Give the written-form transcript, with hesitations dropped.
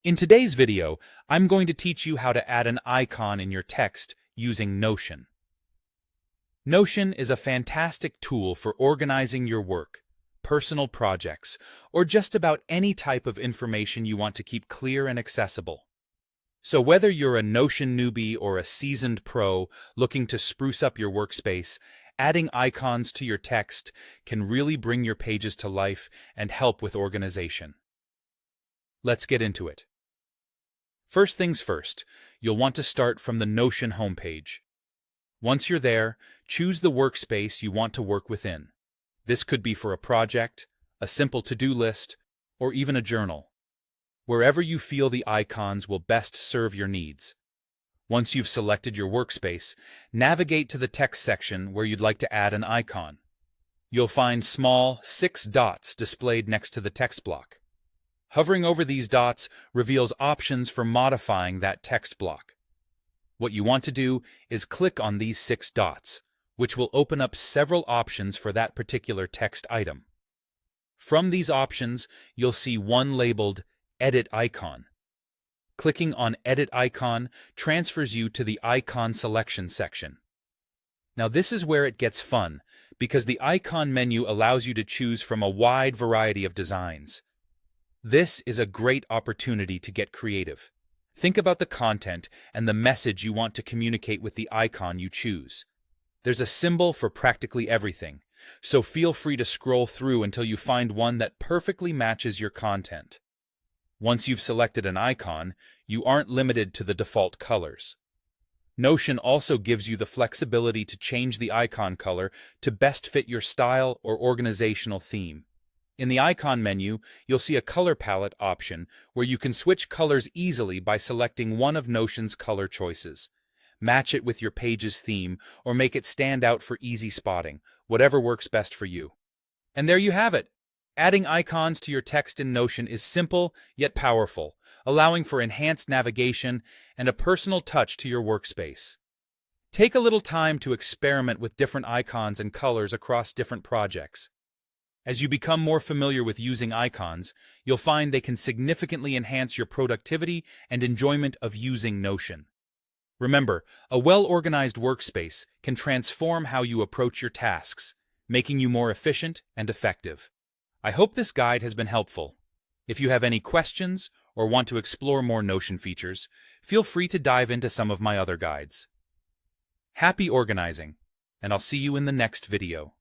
In today's video, I'm going to teach you how to add an icon in your text using Notion. Notion is a fantastic tool for organizing your work, personal projects, or just about any type of information you want to keep clear and accessible. So whether you're a Notion newbie or a seasoned pro looking to spruce up your workspace, adding icons to your text can really bring your pages to life and help with organization. Let's get into it. First things first, you'll want to start from the Notion homepage. Once you're there, choose the workspace you want to work within. This could be for a project, a simple to-do list, or even a journal. Wherever you feel the icons will best serve your needs. Once you've selected your workspace, navigate to the text section where you'd like to add an icon. You'll find small 6 dots displayed next to the text block. Hovering over these dots reveals options for modifying that text block. What you want to do is click on these 6 dots, which will open up several options for that particular text item. From these options, you'll see one labeled Edit Icon. Clicking on Edit Icon transfers you to the Icon Selection section. Now this is where it gets fun, because the icon menu allows you to choose from a wide variety of designs. This is a great opportunity to get creative. Think about the content and the message you want to communicate with the icon you choose. There's a symbol for practically everything, so feel free to scroll through until you find one that perfectly matches your content. Once you've selected an icon, you aren't limited to the default colors. Notion also gives you the flexibility to change the icon color to best fit your style or organizational theme. In the icon menu, you'll see a color palette option where you can switch colors easily by selecting one of Notion's color choices. Match it with your page's theme or make it stand out for easy spotting, whatever works best for you. And there you have it! Adding icons to your text in Notion is simple yet powerful, allowing for enhanced navigation and a personal touch to your workspace. Take a little time to experiment with different icons and colors across different projects. As you become more familiar with using icons, you'll find they can significantly enhance your productivity and enjoyment of using Notion. Remember, a well-organized workspace can transform how you approach your tasks, making you more efficient and effective. I hope this guide has been helpful. If you have any questions or want to explore more Notion features, feel free to dive into some of my other guides. Happy organizing, and I'll see you in the next video.